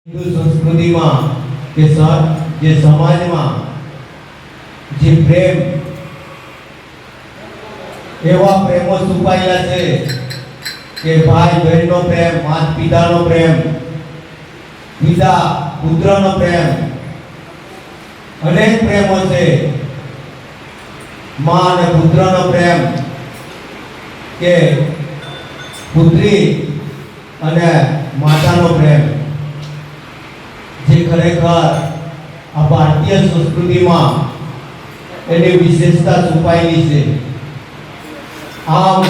हिंदू संस्कृति में के जे समाज में जे प्रेम एवा प्रेमो छुपाયેલા છે કે ભાઈ બહેનનો પ્રેમ, માતા પિતાનો પ્રેમ, પિતા પુત્રનો પ્રેમ, અનેક પ્રેમો છે. માં અને પુત્રનો પ્રેમ કે પુત્રી અને માતાનો પ્રેમ જે ખરેખર આ ભારતીય સંસ્કૃતિમાં એની વિશેષતા છુપાયેલી છે. આમ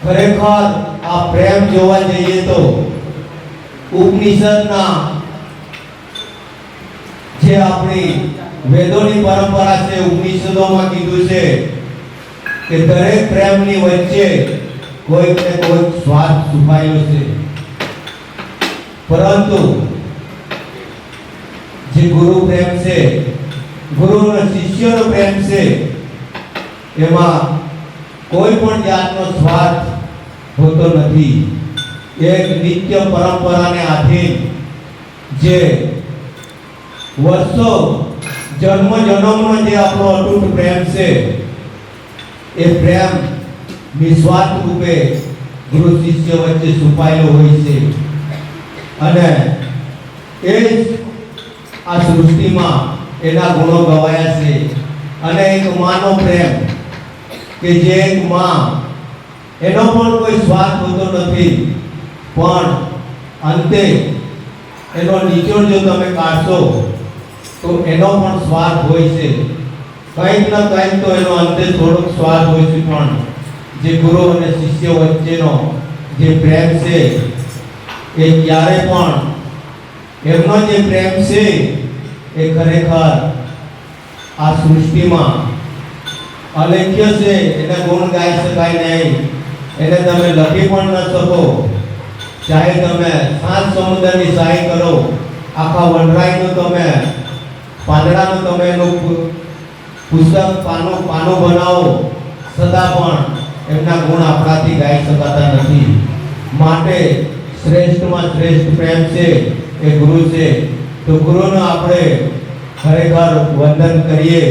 ખરેખર આ પ્રેમ જોવા જઈએ તો ઉપનિષદના જે આપણી વેદોની પરંપરા છે, ઉપનિષદોમાં કીધું છે કે દરેક પ્રેમની વચ્ચે કોઈક ને કોઈક સ્વાર્થ છુપાયેલો છે. પરંતુ જે ગુરુ પ્રેમ છે, ગુરુ અને શિષ્યનો પ્રેમ છે, એમાં કોઈ પણ જાતનો સ્વાર્થ હોતો નથી. એક નિત્ય પરંપરાને આધીન જે વર્ષો જન્મ જન્મનો જે આપણો અતૂટ પ્રેમ છે, એ પ્રેમ નિસ્વાર્થ રૂપે ગુરુ શિષ્ય વચ્ચે છુપાયેલો હોય છે. અને એ આ સૃષ્ટિમાં એના ગુણો ગવાયા છે. અને એક માનો પ્રેમ કે જે એક માં એનો પણ કોઈ સ્વાર્થ હોતો નથી, પણ અંતે એનો નિચોડ જો તમે કાઢશો તો એનો પણ સ્વાર્થ હોય છે. કંઈક ના કંઈક તો એનો અંતે થોડોક સ્વાર્થ હોય છે, પણ જે ગુરુ અને શિષ્ય વચ્ચેનો જે પ્રેમ છે એ ક્યારે પણ એમનો જે પ્રેમ છે એ ખરેખર આ સૃષ્ટિમાં અલેખ્ય છે. એને ગુણ ગાઈ શકાય નહીં, એને તમે લખી પણ ન શકો. ચાહે તમે 7 સમુદ્રની સહાય કરો, આખા વનરાયનું તમે પાંદડાનું તમે એનું પુસ્તક પાનો બનાવો, છતાં પણ એમના ગુણ આપણાથી ગાઈ શકાતા નથી. માટે શ્રેષ્ઠમાં શ્રેષ્ઠ પ્રેમ છે એ ગુરુ છે. તો ગુરુનો આપણે ખરેખર વંદન કરીએ.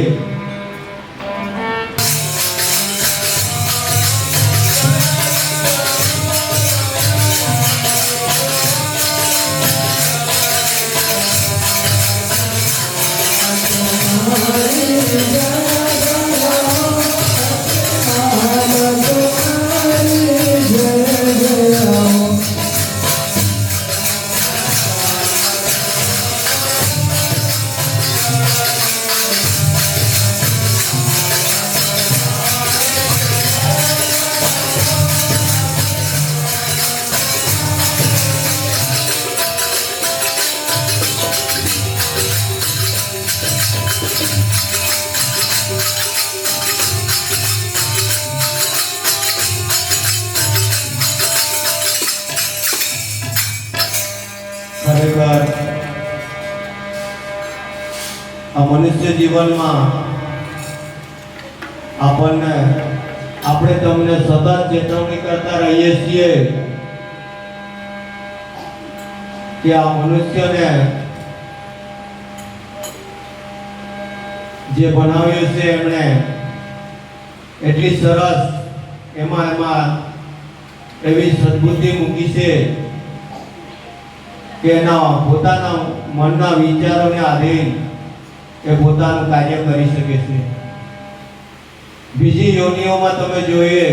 ખરેખર આ મનુષ્ય જીવનમાં આપણે તમને સતત ચેતવણી કરતા રહીએ છીએ કે આ મનુષ્યને જે બનાવ્યો છે એમણે એટલી સરસ એમાં એવી સદબુદ્ધિ મૂકી છે કે એના પોતાના મનના વિચારોને આધીન એ પોતાનું કાર્ય કરી શકે છે. બીજી યોનિઓમાં તમે જોઈએ,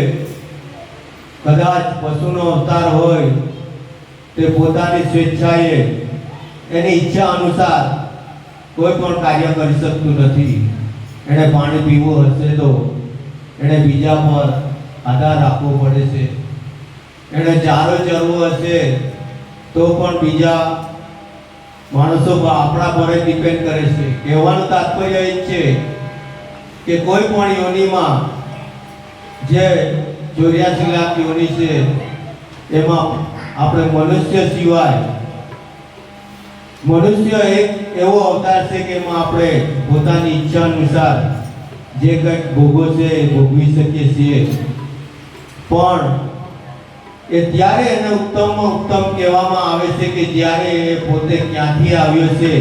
કદાચ પશુનો અવતાર હોય, તે પોતાની સ્વેચ્છાએ એની ઈચ્છા અનુસાર કોઈ પણ કાર્ય કરી શકતું નથી. એણે પાણી પીવું હશે તો એણે બીજા પર આધાર રાખવો પડે છે. એણે ચારો ચરવો હશે તો પણ બીજા માણસો આપણા પર ડિપેન્ડ કરે છે. કહેવાનું તાત્પર્ય એ છે કે કોઈ પણ યોનિમાં જે 84 લાખ યોની છે એમાં આપણે મનુષ્ય સિવાય, મનુષ્ય એક એવો અવતાર છે કે એમાં આપણે પોતાની ઈચ્છા અનુસાર જે કંઈક ભોગવો છે એ ભોગવી શકીએ છીએ. પણ એ ત્યારે એને ઉત્તમમાં ઉત્તમ કહેવામાં આવે છે કે જ્યારે એ પોતે ક્યાંથી આવ્યો છે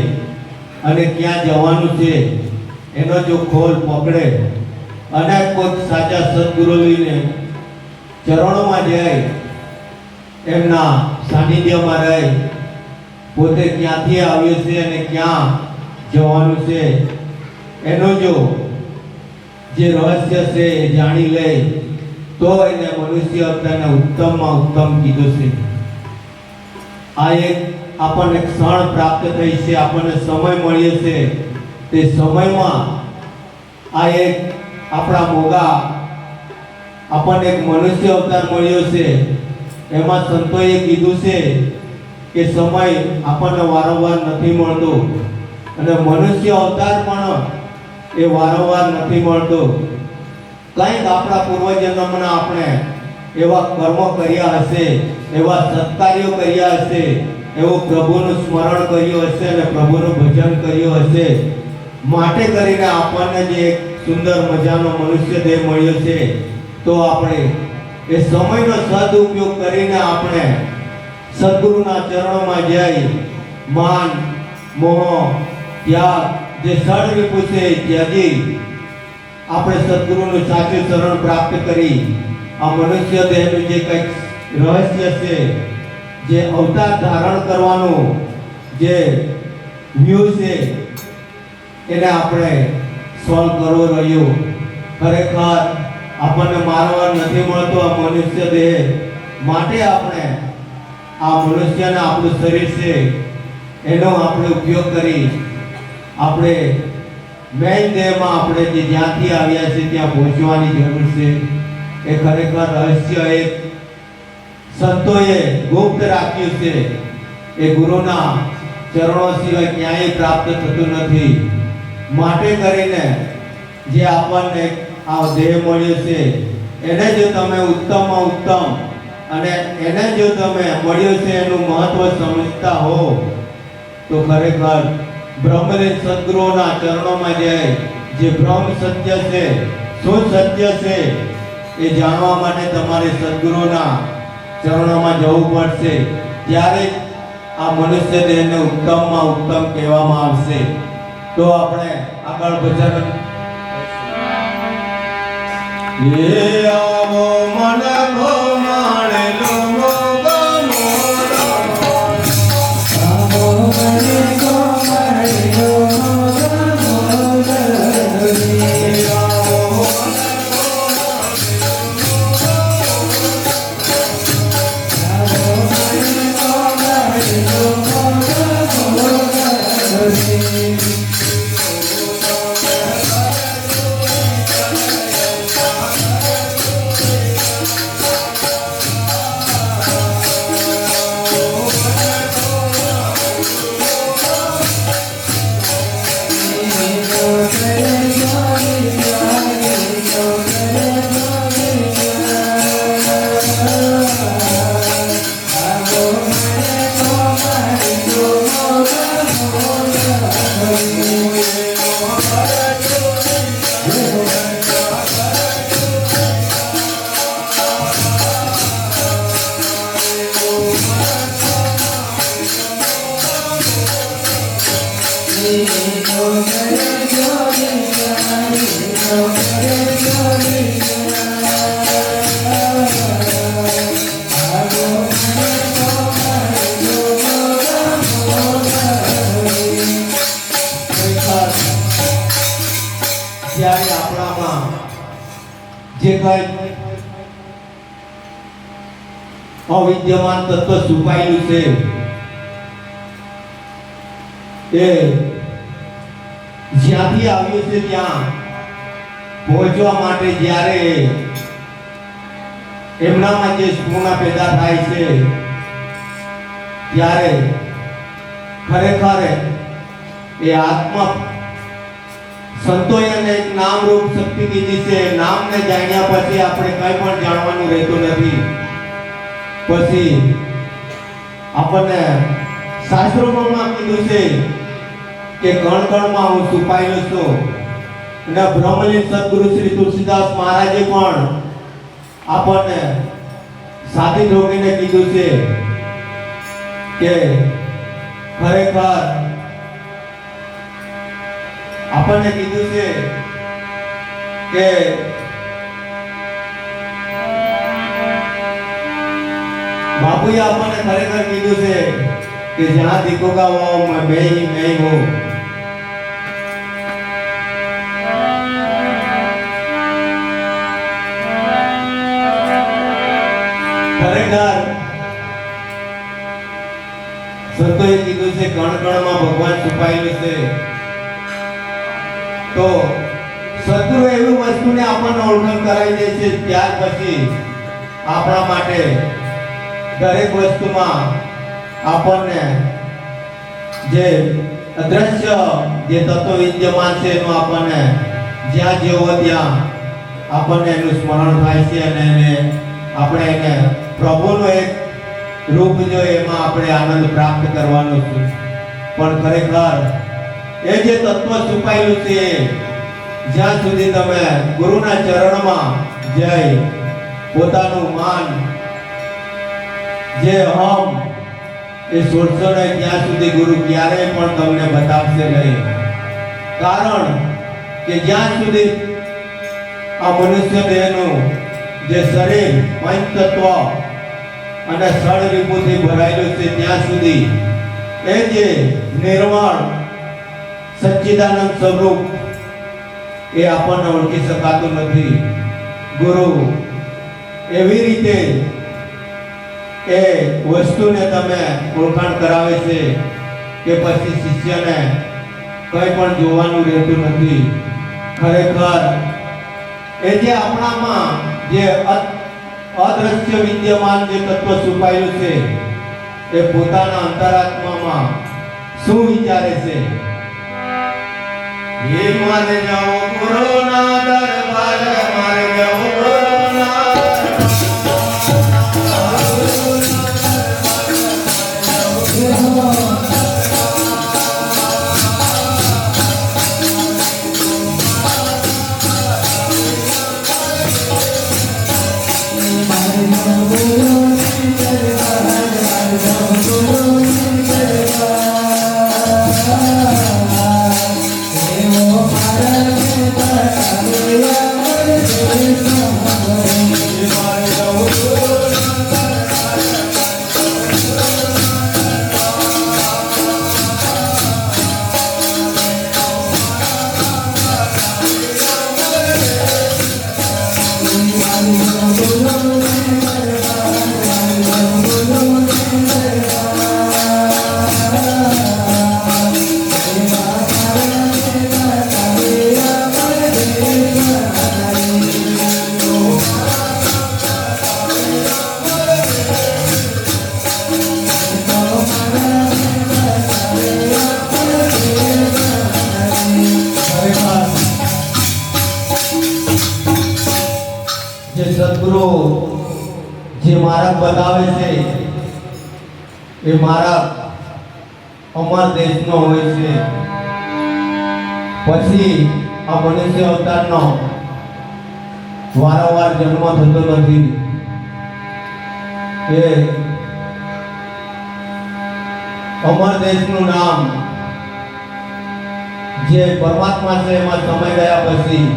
અને ક્યાં જવાનું છે એનો જો ખોલ પકડે અને કોઈ સાચા સદગુરુને ચરણોમાં જાય, એમના સાનિધ્યમાં રહી પોતે ક્યાંથી આવ્યો છે અને ક્યાં જવાનું છે એનો જો જે રહસ્ય છે એ જાણી લે તો એને મનુષ્ય અવતારને ઉત્તમમાં ઉત્તમ કીધું છે. આ એક આપણને ક્ષણ પ્રાપ્ત થઈ છે, આપણને સમય મળ્યો છે. તે સમયમાં આ એક આપણા મોગા આપણને એક મનુષ્ય અવતાર મળ્યો છે. એમાં સંતોએ કીધું છે કે સમય આપણને વારંવાર નથી મળતો અને મનુષ્ય અવતાર પણ એ વારંવાર નથી મળતો. કંઈક આપણા પૂર્વજન્મના આપણે એવા કર્મ કર્યા હશે, એવા સત્કાર્યો કર્યા હશે, એવું પ્રભુનું સ્મરણ કર્યું હશે અને પ્રભુનું ભજન કર્યું હશે, માટે કરીને આપણને જે એક સુંદર મજાનો મનુષ્ય દેહ મળ્યો છે. તો આપણે એ સમયનો સદુપયોગ કરીને આપણે સદગુરુના ચરણોમાં જઈ માન મોહ ત્યાગ જે સળરીપું છે ત્યાગી આપણે સદગુરુનું સાચું શરણ પ્રાપ્ત કરી આ મનુષ્ય દેહનું જે કંઈક રહસ્ય છે, જે અવતાર ધારણ કરવાનું જે વ્યૂ છે એને આપણે સોલ્વ કરવો રહ્યો. ખરેખર આપણને મારવા નથી મળતો આ મનુષ્ય દેહ, માટે આપણે આ મનુષ્યને આપણું શરીર છે એનો આપણે ઉપયોગ કરી આપણે મેઇન દેહમાં આપણે જે જ્યાંથી આવ્યા છે ત્યાં પહોંચવાની જરૂર છે. એ ખરેખર રહસ્ય એક સંતોએ ગુપ્ત રાખ્યું છે. એ ગુરુના ચરણો સિવાય ક્યાંય પ્રાપ્ત થતું નથી. માટે કરીને જે આપણને આ દેહ મળ્યો છે એને જો તમે ઉત્તમમાં ઉત્તમ અને એને જો તમે મળ્યો છે એનું મહત્વ સમજતા હો તો ખરેખર બ્રહ્મલીન સદગુરુઓના ચરણોમાં જાય જે બ્રહ્મ સત્ય છે, શું સત્ય છે એ જાણવા માટે તમારે સદગુરુના ચરણોમાં જવું પડશે. ત્યારે આ મનુષ્ય દેહને ઉત્તમમાં ઉત્તમ કહેવામાં આવશે. તો આપણે આગળ ભજન આવો મન ભમાણે લો જ્યારે આપણામાં જે કંઈ અવિદ્યમાન તત્વ છુપાયેલું છે એ જ્યાંથી આવ્યું છે ત્યાં પહોંચવા માટે જ્યારે એમનામાં જે સ્ફૂર્ણા પેદા થાય છે ત્યારે ખરેખર એ આત્મા સંતોએ એને એક નામરૂપ શક્તિ કીધી છે. નામને જાણ્યા પછી આપણે કંઈ પણ જાણવાનું રહેતું નથી. પછી આપણને શાસ્ત્રોમાં કીધું છે કે કણ કણમાં હું છુપાયેલો છું. અને બ્રહ્મલીન સદગુરુ શ્રી તુલસીદાસ મહારાજે પણ આપણને સાથી રોગીને કીધું છે કે ખરેખર આપણને કીધું છે કે બાપુએ આપણને ખરેખર કીધું છે કે જ્યાં દીકોગા વાવ મેં ही हूँ। ખરેખર સંતોએ કીધું છે કણ કણમાં ભગવાન છુપાયેલું છે। તો સદગુરુ એવી વસ્તુને આપણને ઓળખાણ કરાવી દે છે, ત્યાર પછી આપણા માટે દરેક વસ્તુમાં આપણને જે અદ્રશ્ય જે તત્વ વિદ્યમાન છે એનું આપણને જ્યાં જેવો ત્યાં આપણને એનું સ્મરણ થાય છે અને એને આપણે એને પ્રભુનું એક રૂપ જો એમાં આપણે આનંદ પ્રાપ્ત કરવાનો છે। પણ ખરેખર એ જે તત્વ છુપાયેલું છે જ્યાં સુધી તમે ગુરુના ચરણમાં જઈ પોતાનું માન જે અહમ એ છોડશો નહીં ત્યાં સુધી ગુરુ ક્યારેય પણ તમને બતાવશે નહીં। કારણ કે જ્યાં સુધી આ મનુષ્ય દેહનું જે શરીર પંચ તત્વ અને ષડ રિપુથી ભરાયેલું છે ત્યાં સુધી એ જે નિર્વાણ સચ્ચિદાનંદ સ્વરૂપ એ આપણને ઓળખી શકાતું નથી। ગુરુ એવી રીતે એ વસ્તુને તમે ઓળખાણ કરાવે છે કે પછી શિષ્યને કંઈ પણ જોવાનું રહેતું નથી। ખરેખર એ જે આપણામાં જે અદ્રશ્ય વિદ્યમાન જે તત્વ છુપાયેલું છે એ પોતાના અંતરાત્મામાં શું વિચારે છે। એ મારે જાઓ ગુરુના દરબાર, મારે જાઓ ગુરુના સદગુરુ જે માર્ગ બતાવે છે એ માર્ગ અમારા દેશનો હોય છે। પછી આ મનુષ્ય અવતારનો વારંવાર જન્મ થતો નથી। એ અમર દેશનું નામ જે પરમાત્મા છે એમાં સમય ગયા પછી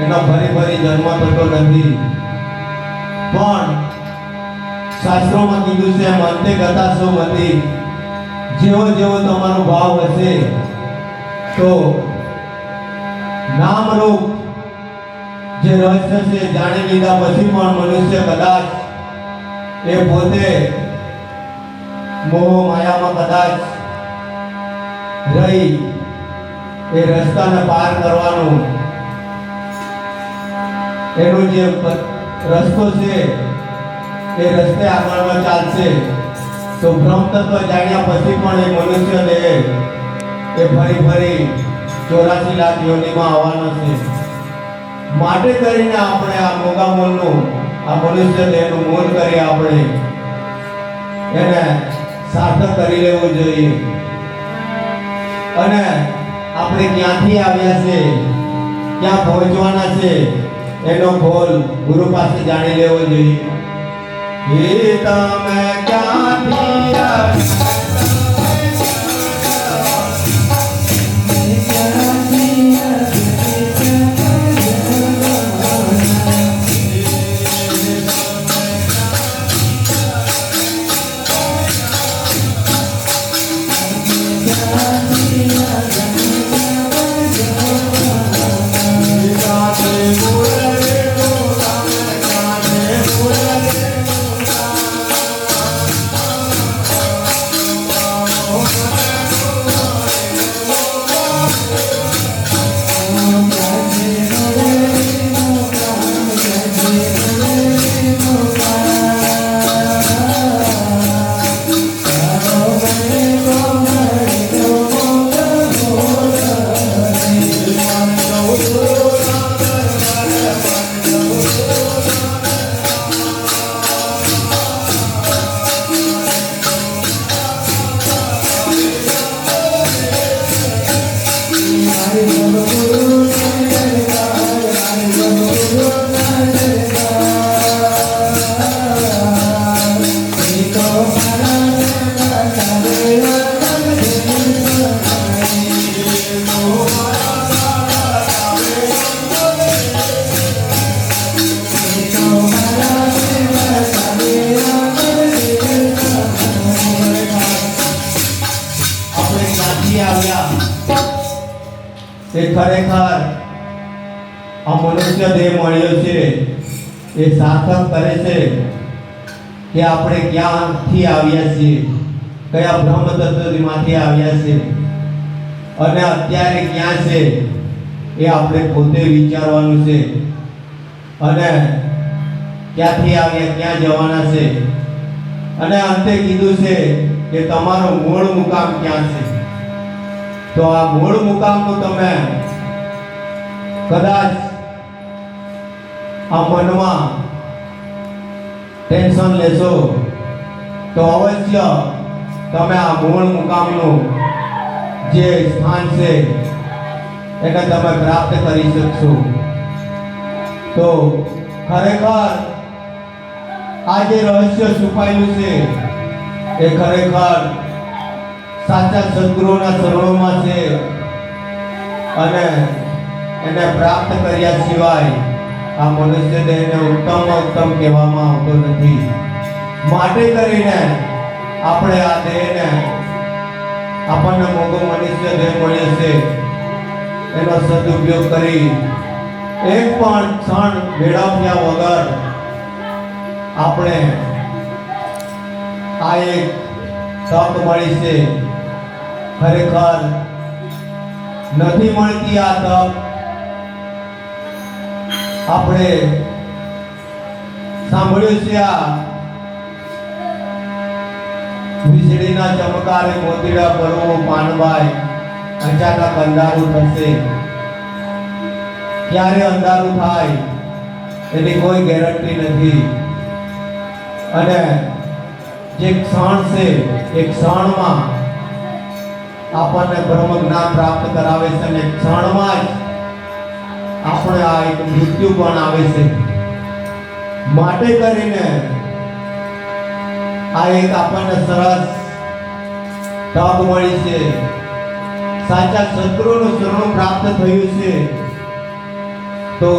એનો ફરી જન્મ થતો નથી। પણ શાસ્ત્રોમાં કીધું છે અંતે ગતા સો મતી, જેવો જેવો તમારો ભાવ હશે તો નામ રૂપ જે રહસ્ય છે જાણી લીધા પછી પણ મનુષ્ય કદાચ એ પોતે મોહ માયામાં કદાચ રહી એ રસ્તાને પાર કરવાનું એનો જે રસ્તો છે એ રસ્તે આગળ ચાલશે તો બ્રહ્મ તત્વ જાણ્યા પછી પણ એ મનુષ્ય દેહ એ ફરી 84 લાખ યોનિમાં આવવાનો છે। માટે કરીને આપણે આ મોગા મૂળનું આ મનુષ્ય દેહનું મૂળ કરી આપણે એને સાર્થક કરી લેવું જોઈએ। અને આપણે ક્યાંથી આવ્યા છે, ક્યાં પહોંચવાના છે એનો ગોલ ગુરુ પાસે જાણી લેવો જોઈએ। એ તમે ક્યાંથી એ ખરેખર આ મનુષ્ય દેહ મળ્યો છે એ સાર્થક કરે છે કે આપણે ક્યાંથી આવ્યા છીએ, કયા બ્રહ્મ તત્વમાંથી આવ્યા છીએ અને અત્યારે ક્યાં છે એ આપણે પોતે વિચારવાનું છે અને ક્યાંથી આવ્યા ક્યાં જવાના છે અને અંતે કીધું છે કે તમારો મૂળ મુકામ ક્યાં છે. તો આ મૂળ મુકામનું તમે કદાચ આ મનમાં ટેન્શન લેશો તો અવશ્ય તમે આ મૂળ મુકામનું જે સ્થાન છે એને તમે પ્રાપ્ત કરી શકશો. તો ખરેખર આ જે રહસ્ય છુપાયેલું છે એ ખરેખર સાચા સદગુરુના ચરણોમાં છે અને એને પ્રાપ્ત કર્યા સિવાય આ મનુષ્ય દેહને ઉત્તમ કહેવામાં આવતો નથી. માટે કરીને આપણે આ દેહને આપણને મોગો મનુષ્ય દેહ મળ્યો છે એનો સદુપયોગ કરી એક પણ ક્ષણ વેડફ્યા વગર આપણે આ એક તક મળી છે. ખરેખર નથી મળતી આ તક. આપણે સાંભળ્યું છે આ વીજળીના ચમકારે મોતીડા પરવું પાનભાઈ અચાનક અંધારું થશે. ક્યારે અંધારું થાય એની કોઈ ગેરંટી નથી અને જે ક્ષણ છે એ ક્ષણમાં આપણને બ્રહ્મ જ્ઞાન પ્રાપ્ત કરાવે છે અને ક્ષણમાં જ આપણે આ એક મૃત્યુ પણ આવે છે. માટે કરીને આ એક આપણને સરસ તક મળી છે. સાચા સદગુરુનું શરણું પ્રાપ્ત થયું છે તો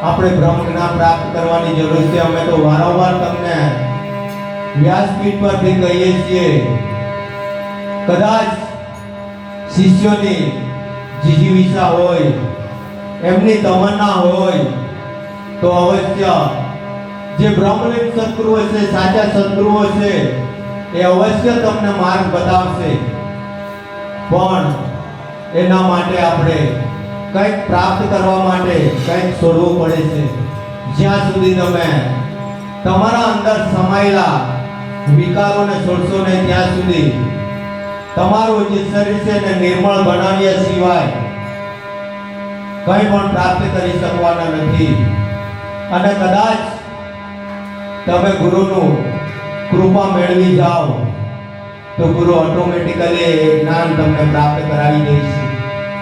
આપણે બ્રહ્મ જ્ઞાન પ્રાપ્ત કરવાની જરૂર છે. અમે તો વારંવાર તમને વ્યાસપીઠ પરથી કહીએ છીએ. કદાચ શિષ્યોની જીજીવિષા હોય, એમની તમન્ના હોય તો અવશ્ય જે બ્રહ્મલિંગ સદગુરુઓ છે, સાચા સદગુરુઓ છે એ અવશ્ય તમને માર્ગ બતાવશે. પણ એના માટે આપણે કંઈક પ્રાપ્ત કરવા માટે કંઈક છોડવું પડે છે. જ્યાં સુધી તમે તમારા અંદર સમાયેલા વિકારોને છોડશો ને ત્યાં સુધી તમારું જે શરીર છે એને નિર્મળ બનાવ્યા સિવાય કંઈ પણ પ્રાપ્ત કરી શકવાના નથી. અને કદાચ તમે ગુરુનું કૃપા મેળવી જાઓ તો ગુરુ ઓટોમેટિકલી એ જ્ઞાન તમને પ્રાપ્ત કરાવી દે છે.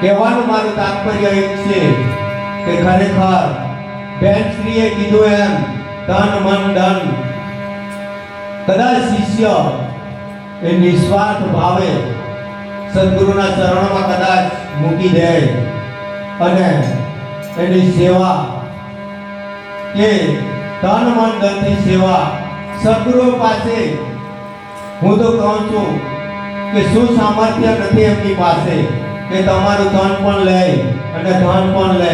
કહેવાનું મારું તાત્પર્ય એક છે કે ખરેખર બેનશ્રીએ કીધું એમ તન મન ધન કદાચ શિષ્ય એ નિસ્વાર્થ ભાવે સદગુરુના ચરણોમાં કદાચ મૂકી દે અને એની સેવા કે તન મન ધનથી સેવા સદગુરુ પાસે, હું તો કહું છું કે શું સામર્થ્ય નથી એમની પાસે કે તમારું ધન પણ લે અને ધન પણ લે.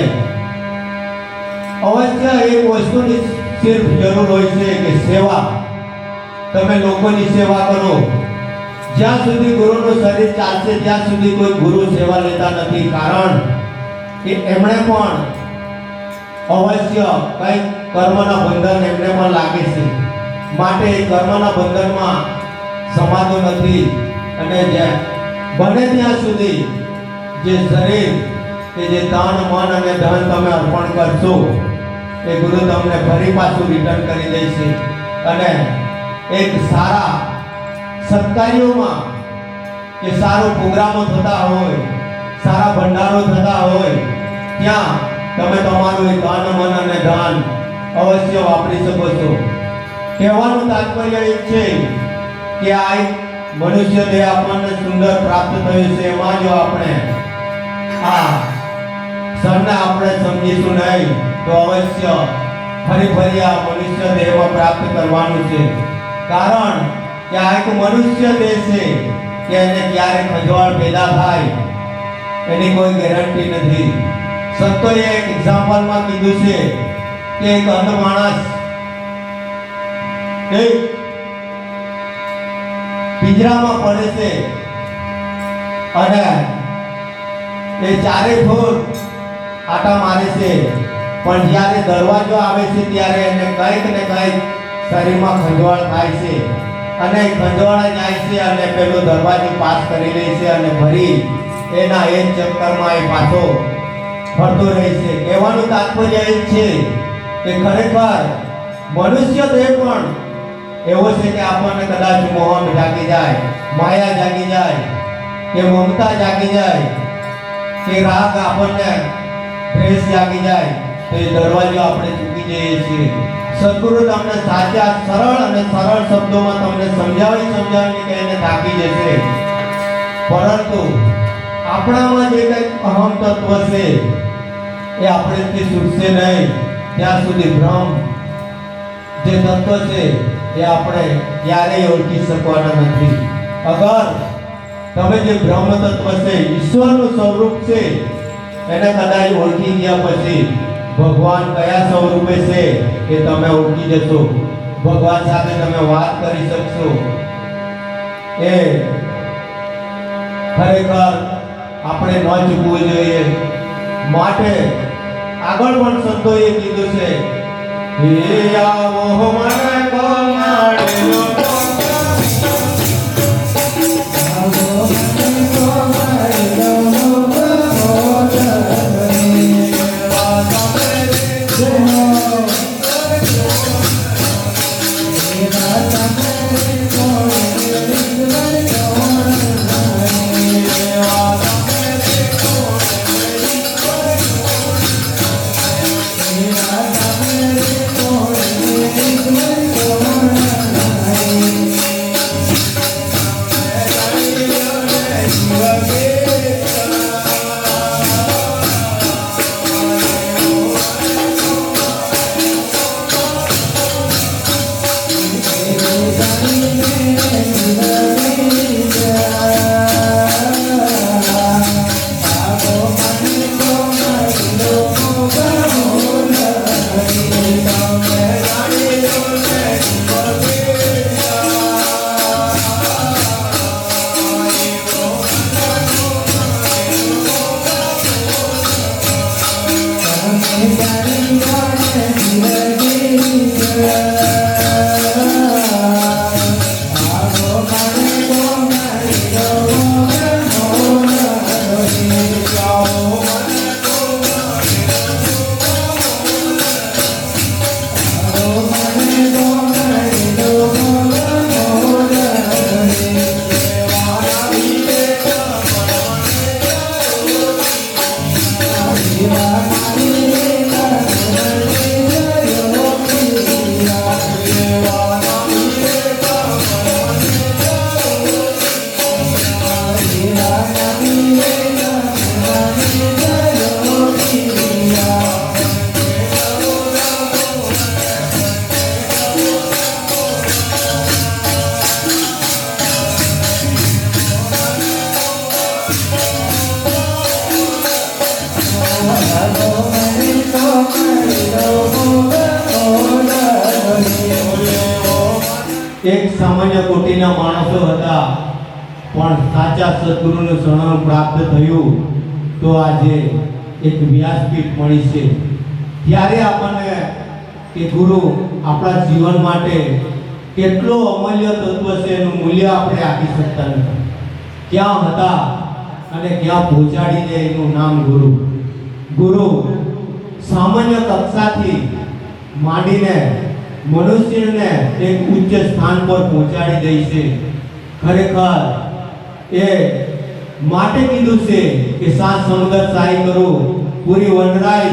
અવશ્ય એક વસ્તુની સિર્ફ જરૂર હોય છે કે સેવા. તમે લોકોની સેવા કરો. જ્યાં સુધી ગુરુનું શરીર ચાલશે ત્યાં સુધી કોઈ ગુરુ સેવા લેતા નથી, કારણ કે એમણે પણ અવશ્ય કંઈક કર્મના બંધન એમને પણ લાગે છે. માટે કર્મના બંધનમાં સમાતું નથી અને બને ત્યાં સુધી જે શરીર કે જે તન મન અને ધન તમે અર્પણ કરશો એ ગુરુ તમને ફરી પાછું રિટર્ન કરી દેશે. અને એક સારા સત્કાર્યોમાં કે સારો પ્રોગ્રામો થતા હોય, સારા ભંડારો થતા હોય, ત્યાં તમે તમારું એ તન મન અને ધન અવશ્ય વાપરી શકો છો. કહેવાનું તાત્પર્ય એ છે કે આ એક મનુષ્ય દેહ આપણને સુંદર પ્રાપ્ત થયું છે, એમાં જો આપણે આ ક્ષણને આપણે સમજીશું નહીં તો અવશ્ય ફરી આ મનુષ્ય દેહમાં પ્રાપ્ત કરવાનું છે. કારણ કે આ એક મનુષ્ય દેહ છે કે એને ક્યારે ખંજવાળ પેદા થાય એની કોઈ ગેરંટી નથી. સંતોએ એક એક્ઝામ્પલમાં કીધું છે કે એક અંધ માણસ એક પિંજરામાં પડે છે અને એ ચારે ફોર આટા મારે છે, પણ જ્યારે દરવાજો આવે છે ત્યારે એને કંઈક ને કંઈક શરીરમાં ખંજવાળ થાય છે અને ખંજવાળા જાય છે અને પેલો દરવાજો પાસ કરી લે છે અને ફરી એના એ ચક્કરમાં એ પાછો ફરતો રહે છે. કહેવાનું તાત્પર્ય એ છે કે ખરેખર મનુષ્ય દેહ પણ એવો છે કે આપણને કદાચ મોહ જાગી જાય, માયા જાગી જાય કે મમતા જાગી જાય કે રાગ આપણને દ્વેષ જાગી જાય તો એ દરવાજો આપણે ચૂકી જઈએ છીએ. સદગુરુ તમને સાચા સરળ અને સરળ શબ્દોમાં તમને સમજાવીને કહીને થાકી જશે, પરંતુ આપણામાં જે કંઈક અહમ તત્વ છે એ આપણેથી છૂટશે નહીં ત્યાં સુધી ભ્રમ જે તત્વ છે એ આપણે ક્યારેય ઓળખી શકવાના નથી. અગર તમે જે બ્રહ્મ તત્વ છે, ઈશ્વરનું સ્વરૂપ છે, એને કદાચ ઓળખી ગયા પછી ભગવાન કયા સ્વરૂપે છે એ તમે ઓળખી જશો. ભગવાન સાથે તમે વાત કરી શકશો. એ ખરેખર આપણે ન ચૂકવું જોઈએ. માટે આગળ પણ સંતોએ કીધું છે, હે આવો મને કોમાડ્યો એક સામાન્ય કોટીના માણસો હતા, પણ સાચા સદગુરુનું શરણ પ્રાપ્ત થયું તો આજે એક વ્યાસપીઠ મળી છે. ત્યારે આપણને કે ગુરુ આપણા જીવન માટે કેટલો અમૂલ્ય તત્વ છે એનું મૂલ્ય આપણે આપી શકતા નથી. ક્યાં હતા અને ક્યાં પહોંચાડી દે એનું નામ ગુરુ. ગુરુ સામાન્ય કક્ષાથી માંડીને મનુષ્યને એક ઉચ્ચ સ્થાન પર પહોંચાડી દે છે. ખરેખર એ માટે કીધું છે કે સાત સમુદ્ર સાઈ કરો, પૂરી વનરાઈ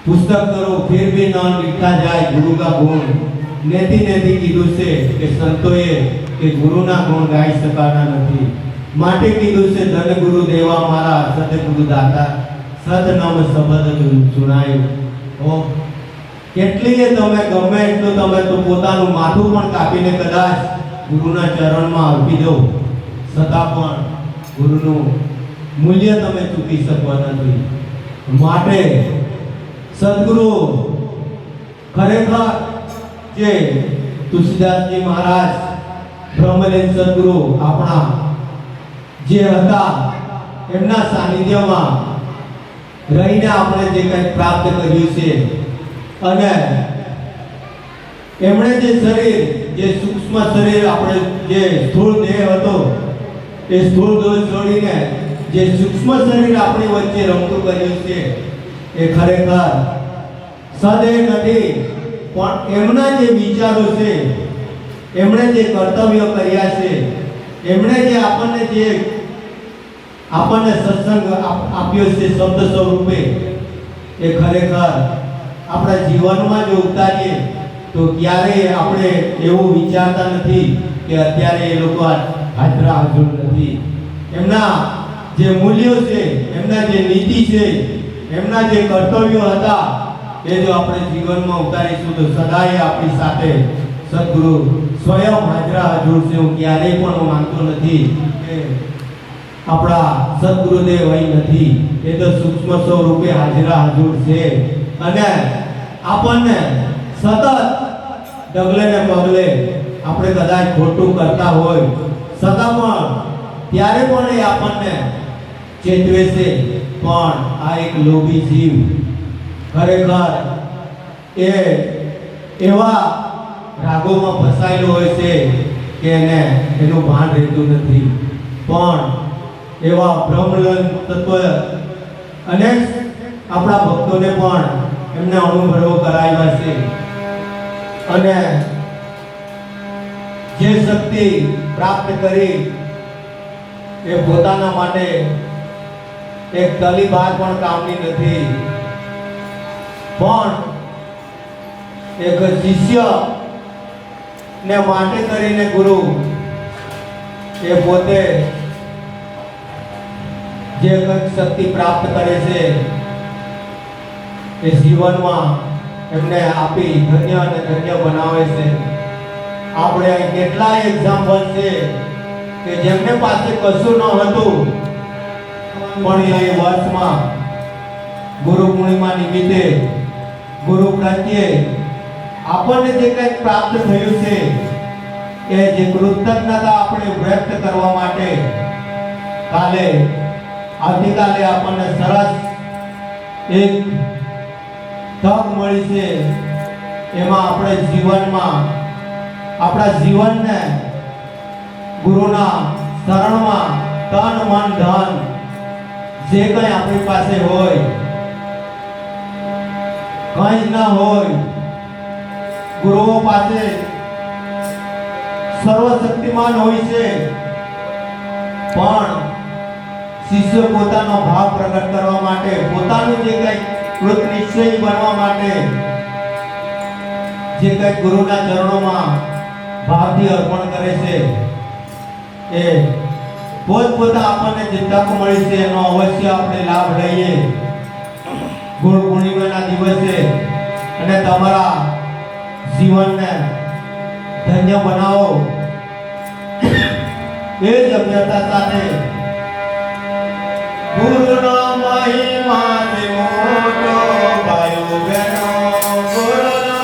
પુસ્તક કરો, फिर भी न लिखा जाए गुरु का गुण. નેથી નેથી કીધું છે કે સંતોએ કે ગુરુના ગુણ ગાઈ શકાતા નથી. માટે કીધું છે ધન ગુરુ દેવા મારા, સદગુરુ દાતા સદનામ શબ્દ સુણાયું. ઓ કેટલીય તમે ગમે એટલું તમે તો પોતાનું માથું પણ કાપીને કદાચ ગુરુના ચરણમાં અર્પી દો, છતાં પણ ગુરુનું મૂલ્ય તમે ચૂકી શકવાના નથી. માટે સદગુરુ ખરેખર જે તુલસીદાસજી મહારાજ બ્રહ્મલીન સદગુરુ આપણા જે હતા, એમના સાનિધ્યમાં રહીને આપણે જે કંઈ પ્રાપ્ત કર્યું છે, અને એમણે જે શરીર, જે સૂક્ષ્મ શરીર, આપણે જે સ્થૂળ દેહ હતો એ સ્થૂળ દેહ છોડીને જે સૂક્ષ્મ શરીર આપણી વચ્ચે રમતું કર્યું છે, એ ખરેખર સદેહ નથી, પણ એમના જે વિચારો છે, એમણે જે કર્તવ્ય કર્યા છે, એમણે જે આપણને સત્સંગ આપ્યો છે શબ્દ સ્વરૂપે, એ ખરેખર આપણા જીવનમાં જો ઉતારીએ તો ક્યારેય આપણે એવું વિચારતા નથી કે અત્યારે એ લોકો હાજરા હાજર નથી. એમના જે મૂલ્યો છે, એમના જે નીતિ છે, એમના જે કર્તવ્યો હતા, એ જો આપણે જીવનમાં ઉતારીશું તો સદાય આપણી સાથે સદગુરુ સ્વયં હાજરા હાજર છે. હું ક્યારેય પણ માનતો નથી કે આપણા સદગુરુદેવ અહીં નથી, એ તો સૂક્ષ્મ સ્વરૂપે હાજરા હાજર છે. અને આપણને સતત ડગલે ને પગલે આપણે કદાચ ખોટું કરતા હોય, છતાં પણ ત્યારે પણ એ આપણને ચેતવે છે. પણ આ એક લોભી જીવ ખરેખર એ એવા રાગોમાં ફસાયેલો હોય છે કે એને એનું ભાન રહેતું નથી. પણ એવા બ્રહ્મલીન તત્વ અનેક આપણા ભક્તોને પણ એમને અનુભવો કરાવ્યા છે. અને જે શક્તિ પ્રાપ્ત કરી એ પોતાના માટે એક તલીબાર પણ કામની નથી, પણ એક શિષ્ય ને માટે કરીને ગુરુ એ પોતે જે કંઈક શક્તિ પ્રાપ્ત કરે છે એ જીવનમાં એમને આપી ધન્ય અને ધન્ય બનાવે છે. આપણે અહીં કેટલાય એક્ઝામ્પલ છે કે જેમને પાસે કશું ન હતું, પણ એ વર્ષમાં ગુરુ પૂર્ણિમા નિમિત્તે ગુરુ પ્રત્યે આપણને જે કંઈક પ્રાપ્ત થયું છે એ જે કૃતજ્ઞતા આપણે વ્યક્ત કરવા માટે આવતીકાલે આપણને સરસ એક તક મળી છે. એમાં આપણે જીવનમાં આપણા જીવનને ગુરુના શરણમાં તન મન ધન જે કંઈ આપણી પાસે હોય, કંઈ જ ના હોય, ગુરુઓ પાસે સર્વશક્તિમાન હોય છે, પણ શિષ્ય પોતાનો ભાવ પ્રગટ કરવા માટે, પોતાનું જે કંઈક કૃત નિશ્ચયી બનવા માટે જે કંઈક ગુરુના ચરણોમાં ભાવથી અર્પણ કરે છે, એ પોતપોતા આપણને જે તક મળી છે એનો અવશ્ય આપણે લાભ લઈએ ગુરુ પૂર્ણિમાના દિવસે, અને તમારા જીવનને ધન્ય બનાવો એ જ અભ્યર્થના સાથે ગુરુનો મહિમા મોટો ભાઈઓ બહેનો, ગુરુનો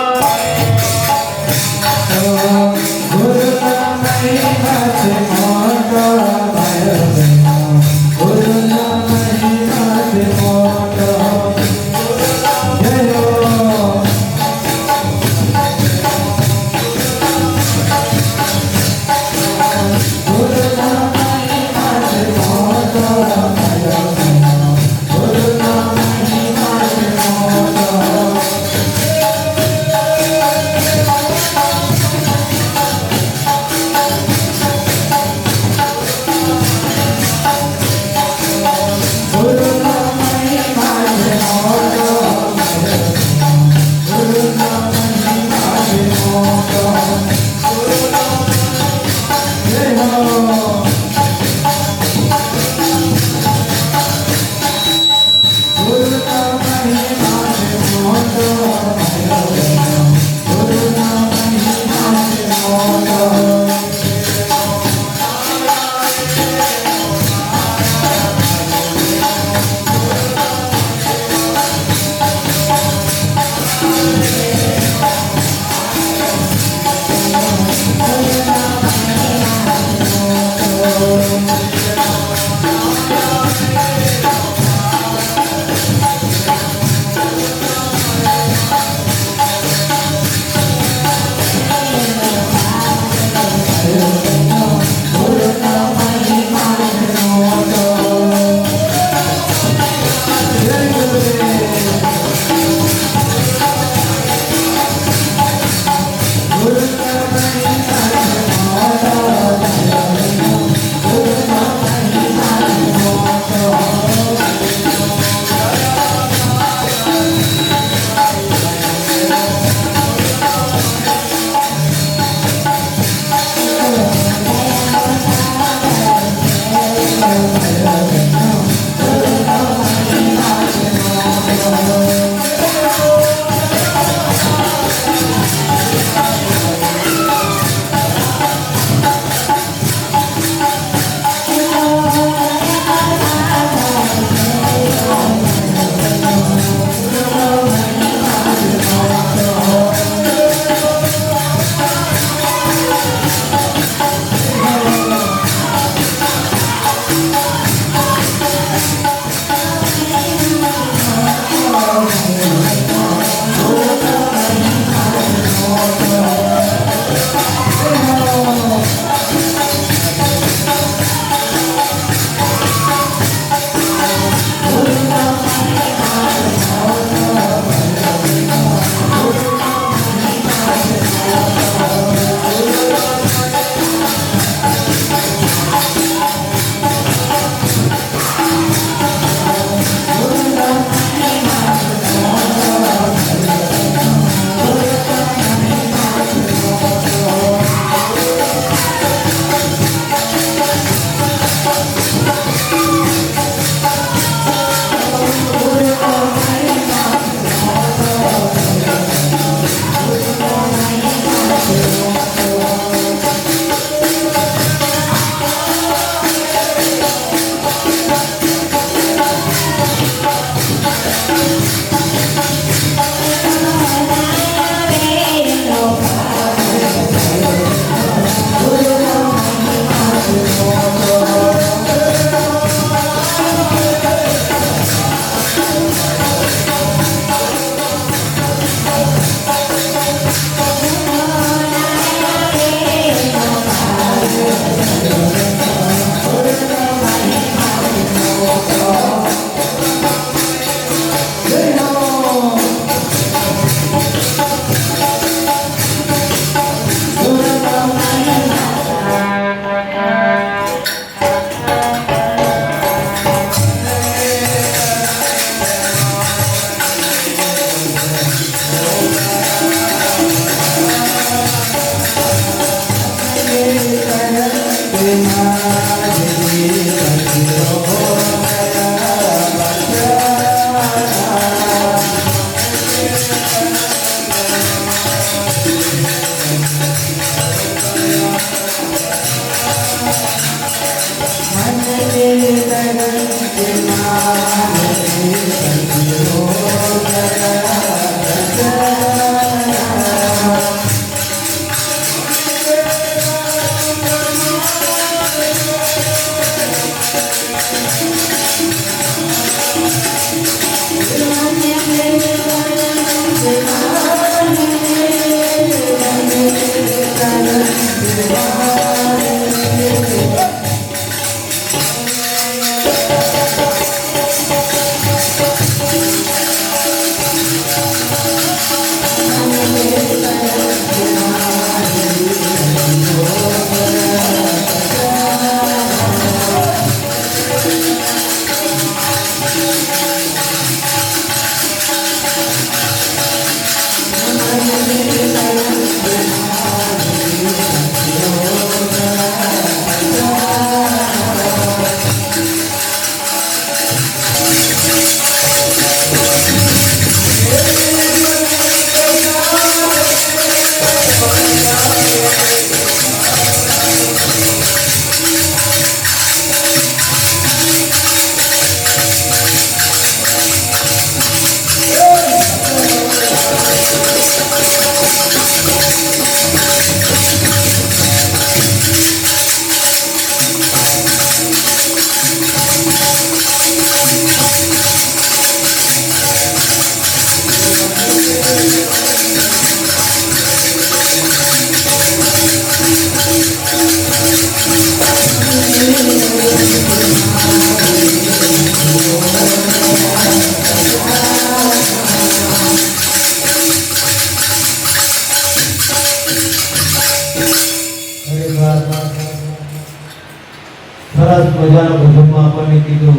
સરસ મજાના ભજનમાં આપણને કીધું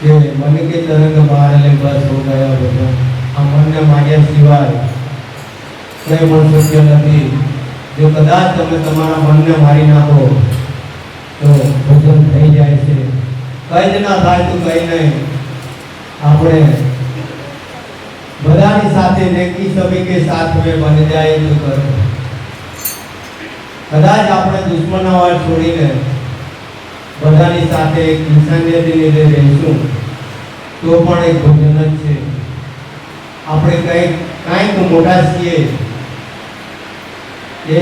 કે મને કે તરંગ બહાર લે બસ હો ગયા ભજન. આ મનને માગ્યા સિવાય કંઈ પણ શક્ય નથી. જો કદાચ તમે તમારા મનને મારી નાખો તો ભજન થઈ જાય છે. કંઈ જ ના થાય તો કંઈ નહીં. આપણે બધાની સાથે નેકી સભી કે સાથ में बन जाए तो કરો. કદાચ આપણે દુશ્મનાવાળ છોડીને બધાની સાથે ઇન્સાનિયતની લીધે રહીશું તો પણ એક ભજન જ છે. આપણે કંઈક મોટા છીએ એ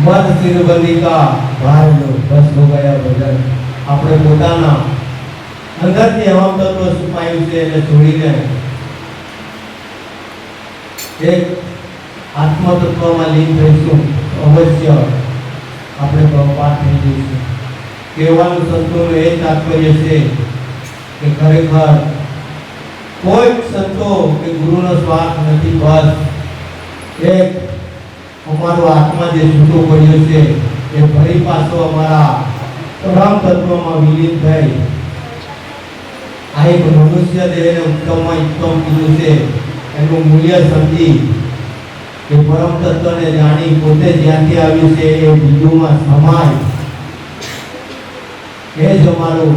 મત સિરબંધી કા ભાર લો બસ હો ગયા ભજન. આપણે પોતાના અંદરથી હવામ તત્વ છુપાયું છે એને છોડીને એક આત્મતત્વમાં લીન થઈશું અવશ્ય આપણે પાર થઈ જઈશું. કહેવાનું સંતોનું એ તાત્પર્ય છે કે ખરેખર કોઈ સંતો કે ગુરુનો સ્વાર્થ નથી. બસ એક અમારો આત્મા જે છૂટો પડ્યો છે એ ફરી પાછો અમારા પરમ તત્વમાં વિલીન થઈ આ એક મનુષ્ય દેહને ઉત્તમમાં ઉત્તમ કીધું છે. એનું મૂલ્ય સમજી કે પરમ તત્વને જાણી પોતે જ્યાંથી આવ્યું છે એ બિંદુમાં સમાય એ જ અમારું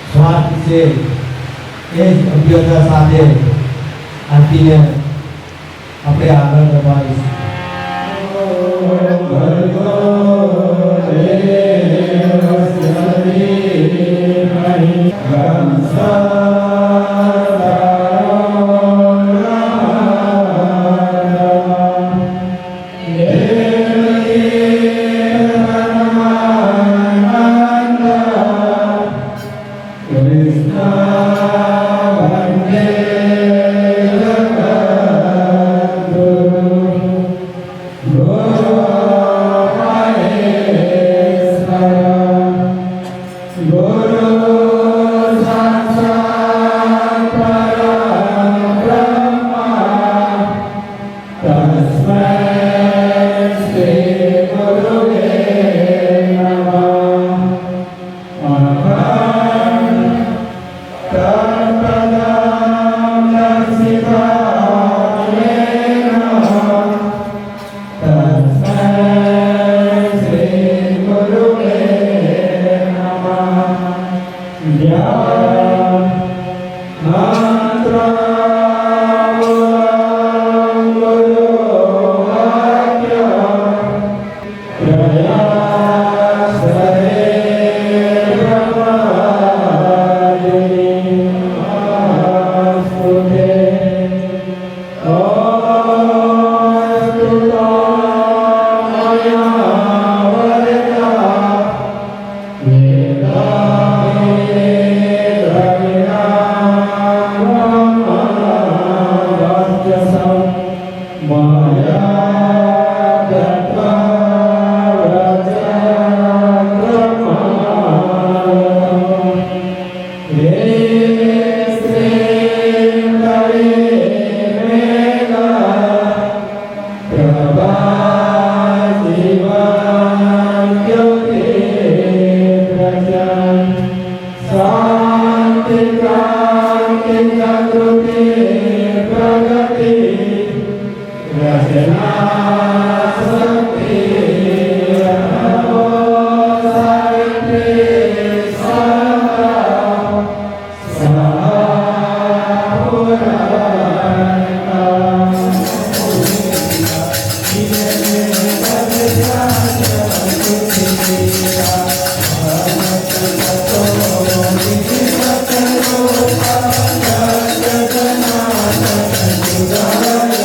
સ્વાર્થ છે. એ જ અભ્યર્થના સાથે આરતીને આપણે આગળ વધારીશું. Oh Hare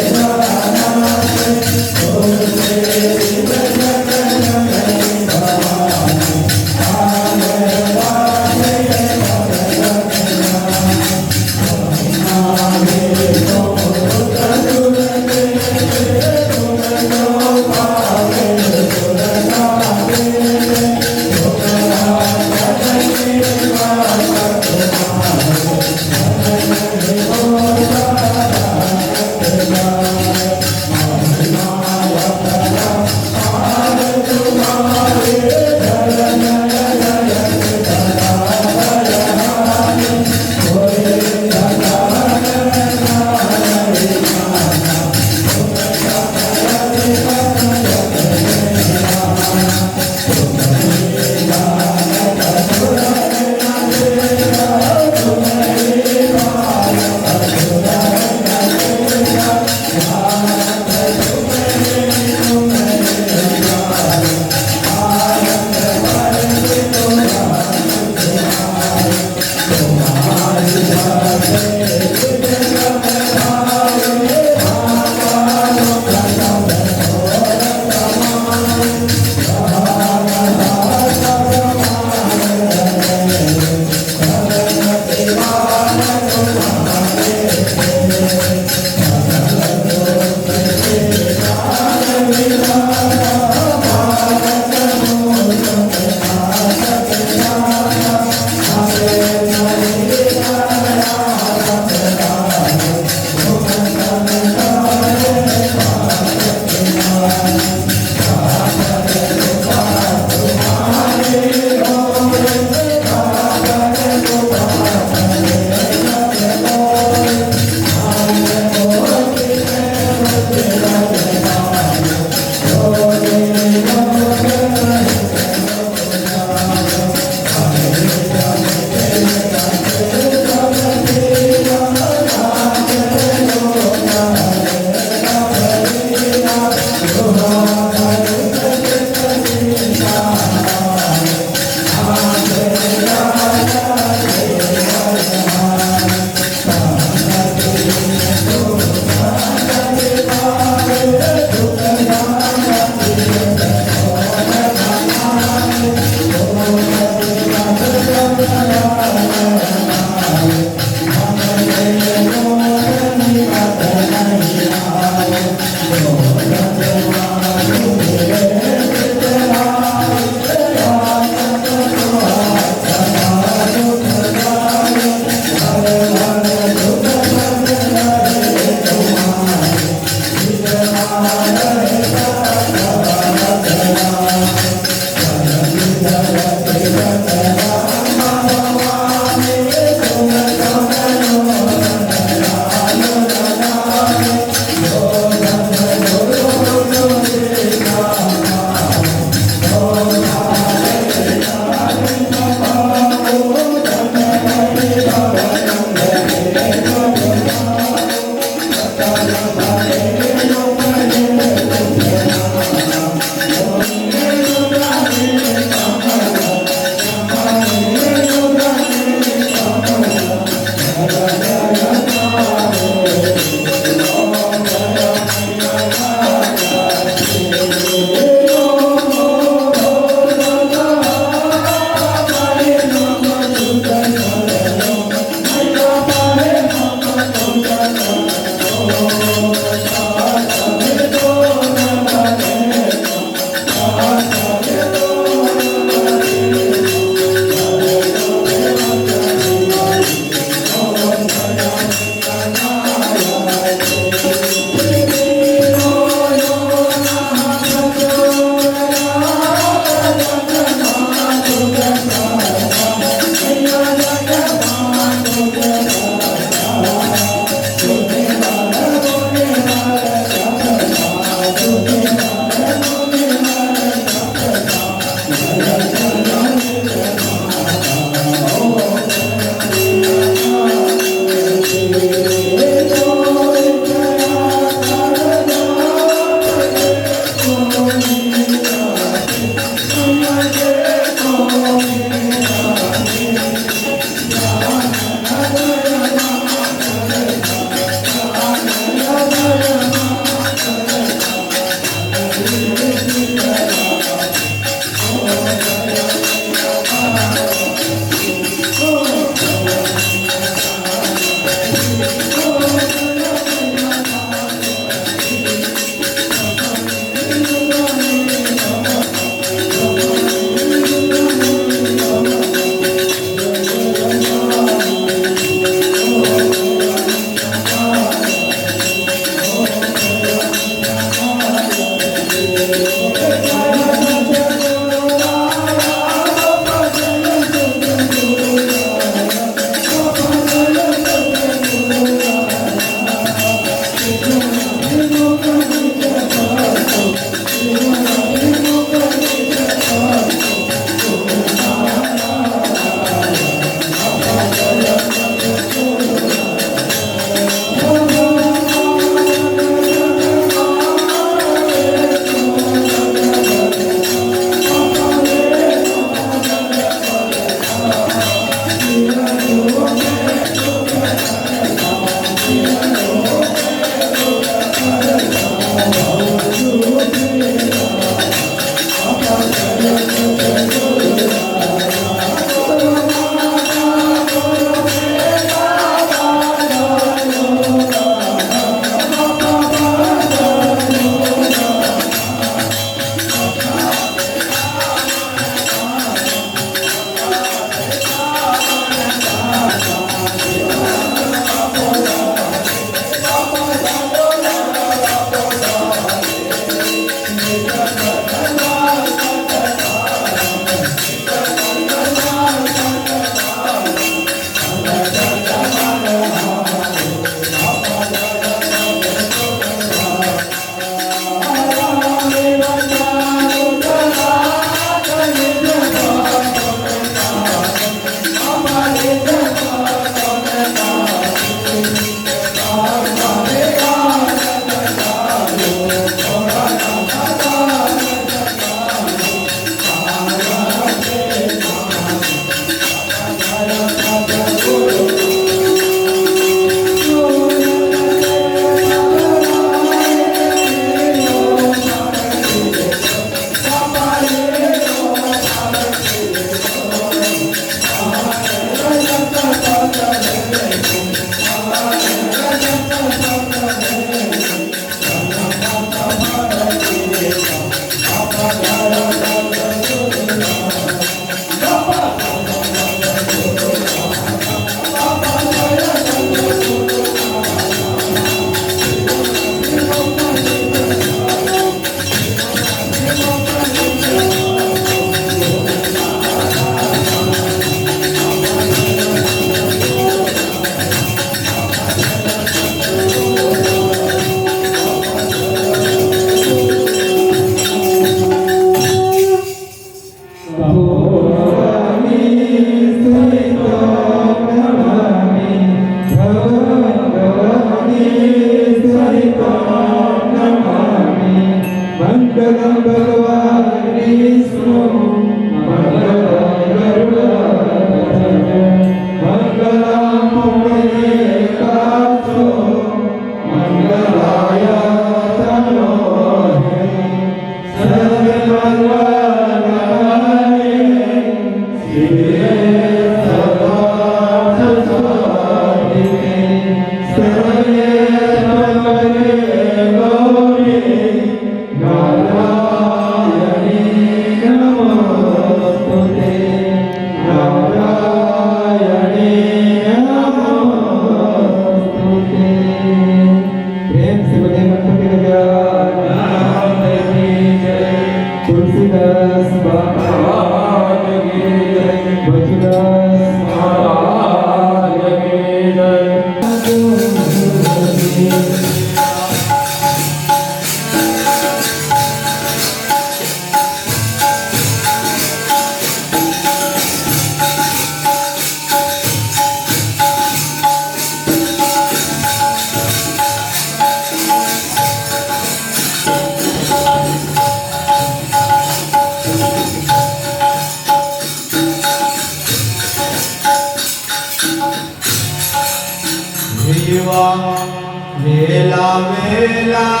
વેલા વેલા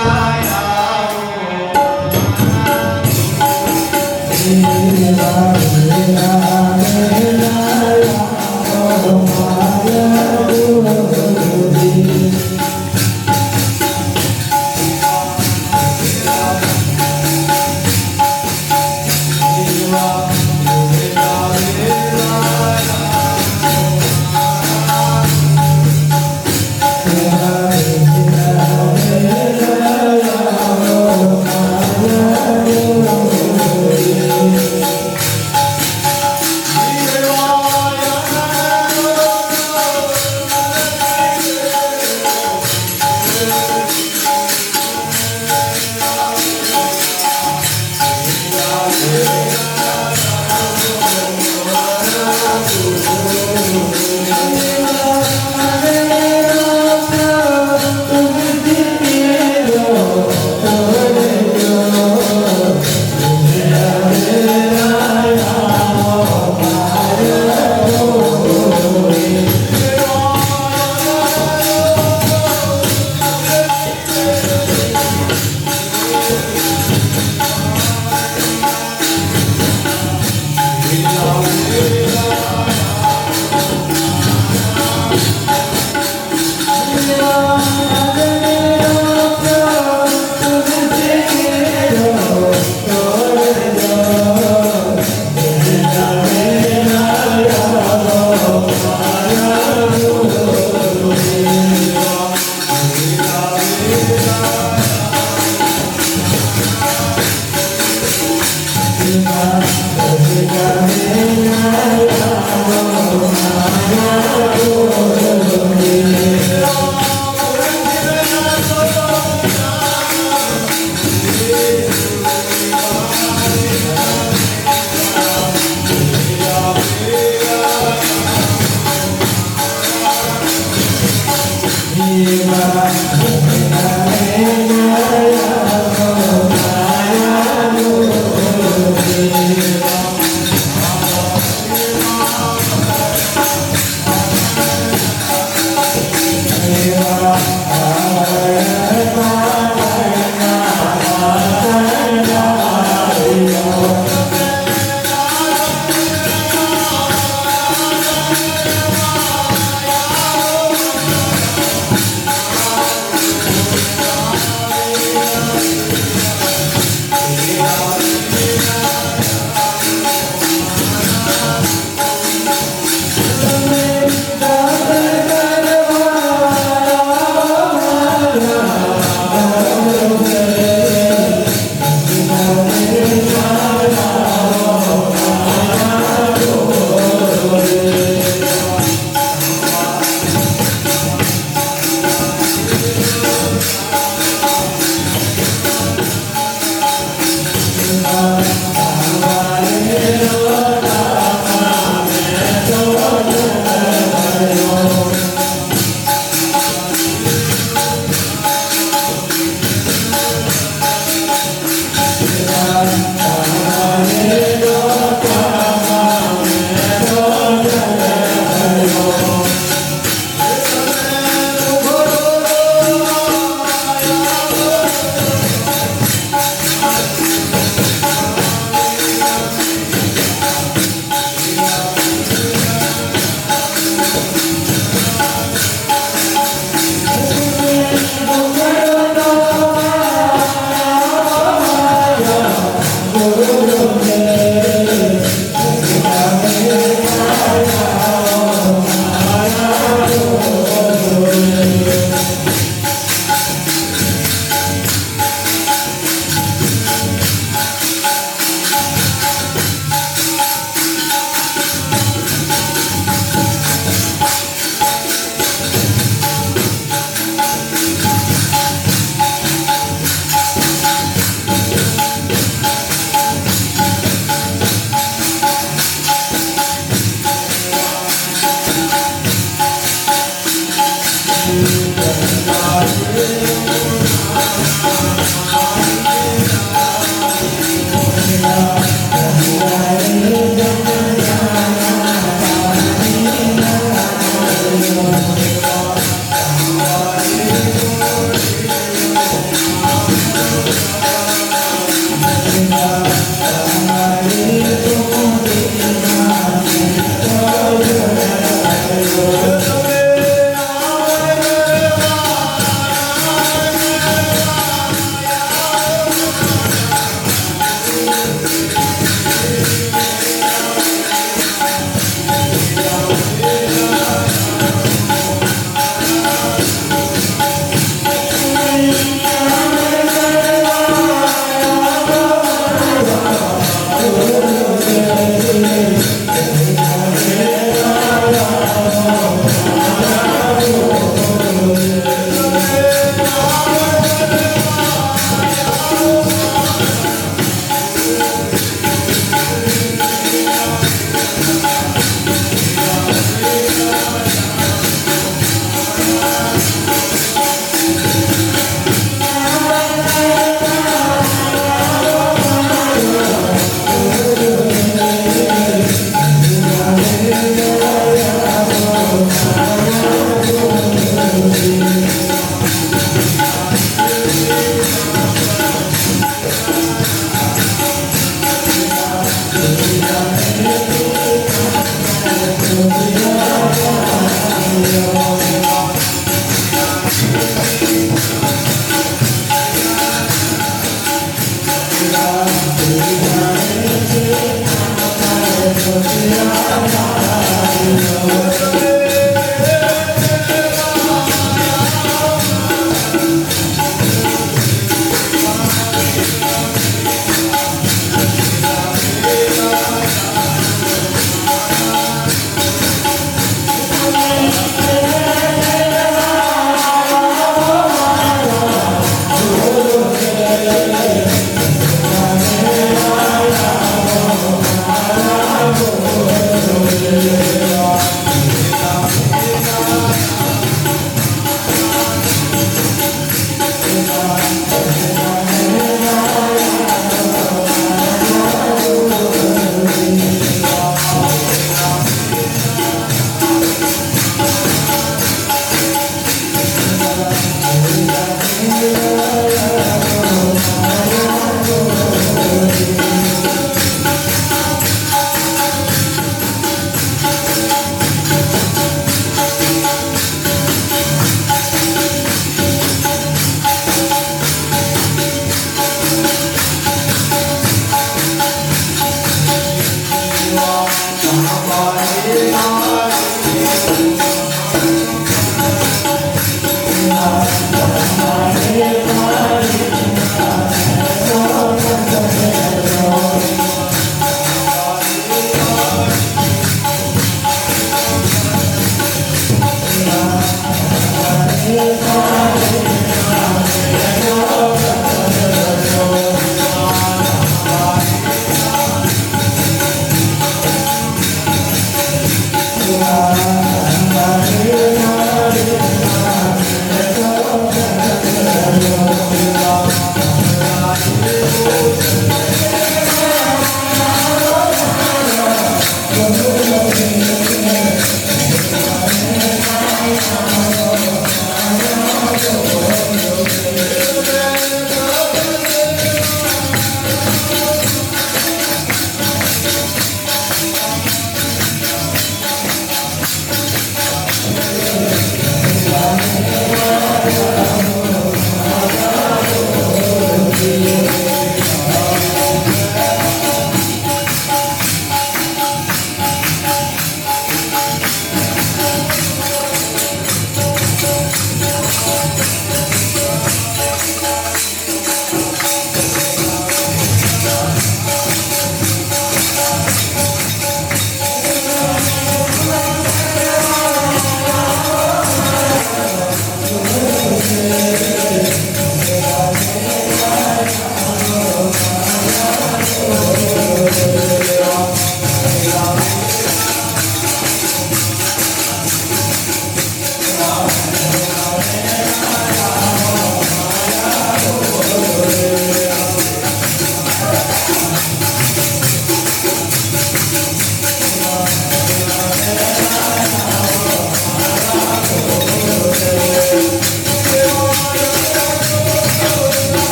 Hare